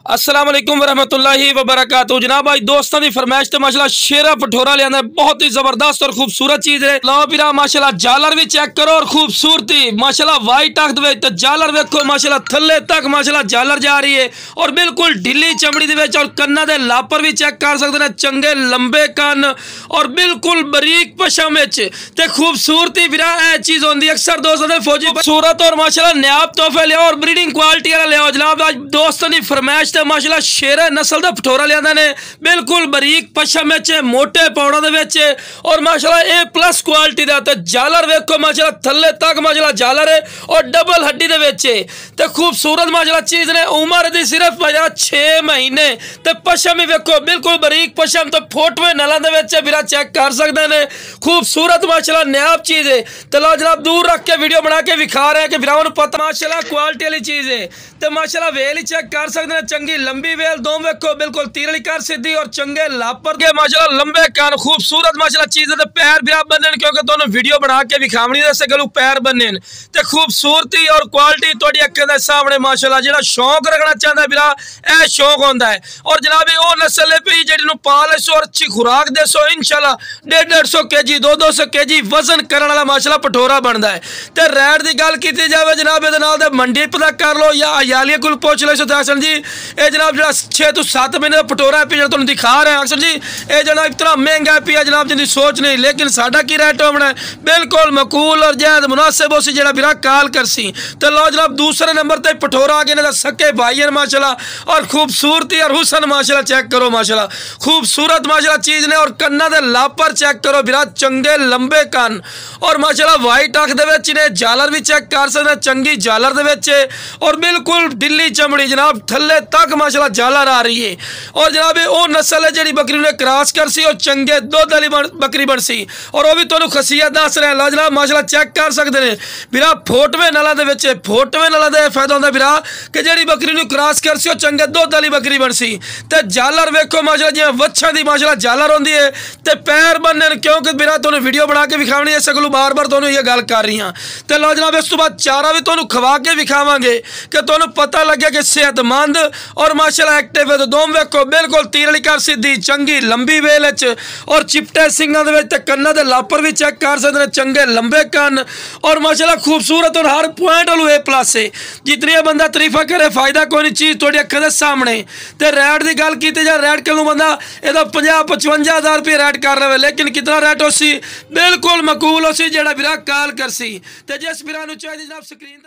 अस्सलाम वालेकुम वरहमतुल्लाहि वबरकातुहू। जनाब आज दोस्तों की फरमाइश तो माशाल्लाह शेरा पठोरा लिया बहुत ही जबरदस्त और खूबसूरत चीज़ है। लो भी माशाल्लाह जालर भी चेक करो और खूबसूरती माशाल्लाह वाइट अख तो जालर वेखो माशाल्लाह थले तक माशाल्लाह जालर जा रही है और बिल्कुल ढिली चमड़ी दे और कन्ना दे लापर भी चेक कर सकते हैं। चंगे लंबे कन और बिल्कुल बरीक पशम ते खूबसूरती फिर यह चीज़ होती है। अक्सर दोस्तों ने फौजी सूरत और माशाल्लाह नायाब तोहफे लिया और ब्रीडिंग क्वालिटी वाला लिया। जनाब आज दोस्तों की फरमाइश माशाल्लाह शेरा नस्ल का पठोरा लिया ने बिल्कुल बरीक पशम मोटे पौड़ों के और माशाल्लाह ए प्लस क्वालिटी का तो जालर वेखो माशाल्लाह थले तक माशाल्लाह जालर है और डबल हड्डी के खूबसूरत माशाल्लाह चीज़ ने उम्र की सिर्फ माशाल्लाह 6 महीने तो पशम ही वेखो बिल्कुल बरीक पशम तो फोटवे नलों के फिर चेक कर सकते हैं। खूबसूरत माशाल्लाह नायाब चीज़ है। तो लो जनाब दूर रख के वीडियो बना के विखा रहे हैं कि फिर पता माशाल्लाह क्वालिटी वाली चीज़ है। तो माशाल्लाह वेल ही चेक कर सकते हैं। चंगी लंबी वेल दो वेखो बिल्कुल तीरली कर सीधी और चंगे लापर के माशाल्लाह लंबे कान खूबसूरत माशाल्लाह चीज़ है। पैर भी आप बने क्योंकि दोनों वीडियो बना के विखावनी जैसे गलू पैर बने तो खूबसूरती और क्वालिटी थोड़ी अक्खों के सामने माशाल्लाह जो शौक रखना चाहता है बिरा यह शौक होता है। और जनाब वो नस्ल है भी जी पाल सो और अच्छी खुराक दे सो इंशाल्लाह 150-150 kg 200 kg वजन करने वाला माशाल्लाह पठोरा बनता है। तो रैड की गल की जाए जनाब ये मंडी पता कर लो या अयालिया को पूछ लो सुथासन जी ये जनाब जो 6 तो 7 महीने का पठोरा है जो तुम दिखा रहे हैं अक्सर जी ये जनाब इतना महंगा है पिया जनाब जिंदी सोच नहीं। लेकिन साडा की रेट होना है बिल्कुल मकूल और जैद मुनासिब उसी जो बिरा काल कर सी। तो लो जनाब दूसरे नंबर पर पठोरा आ गए सके भाई है माशाल्लाह और खूबसूरती और हुसन माशाल्लाह चेक करो माशाल्लाह खूबसूरत माशाल्लाह चीज़ ने और कन्ना दे लापर चेक करो बिरा चंगे लंबे कान और माशाल्लाह वाइट अख दे जालर भी चेक कर सकते चंगी जालर दे और बिल्कुल ढिली चमड़ी जनाब थले तक माशाल्लाह जालर आ रही है। और जनाब वो नस्ल है जी बकरी ने क्रॉस कर सी और चंगे दुध वाली बकरी बन सी और वह भी तुहानू खसीयत दस रहे लो जनाब माशाल्लाह चेक कर सकते हैं बिरा फोटवे नलों के फोटवे नलों का फायदा होता बिरा कि जी बकरी क्रॉस कर सी और चंगे दुध वाली बकरी बन सी। तो जालर वेखो माशाल्लाह जिवें वच्छा की माशाल्लाह जालर होंदी है तो पैर बनने क्योंकि बिरा तुहानू वीडियो बना के विखावनी है सकलू बार बार तुहानू ये गल कर रही हाँ। तो लो जनाब इस तो बाद चारा भी तुहानू खवा के विखावांगे कि तुहानू पता लगे कि सेहतमंद और माशाल्लाह एक्टिव है। तो दोम वेखो बिल्कुल तीरली कर सीधी चंगी लंबी वेल और चिपटे सिंगां दे कन्ना दे लापर भी चेक कर सकते हैं चंगे लंबे कन और माशाल्लाह खूबसूरत और हर पॉइंट वालू ए प्लस है। जितनी बंदा तरीफा करे फायदा कोई नहीं चीज़ थोड़ी अक्खां दे सामने। तो रेट की गल की जाए रेट कलू बंदा यदा 50-55 हज़ार रुपये रेट कर रहे लेकिन कितना रेट हो सी बिल्कुल मकूल हो सी जेड़ा बिरा काल कर सी। तो जिस बिरा नूं चाहिए जनाब स्क्रीन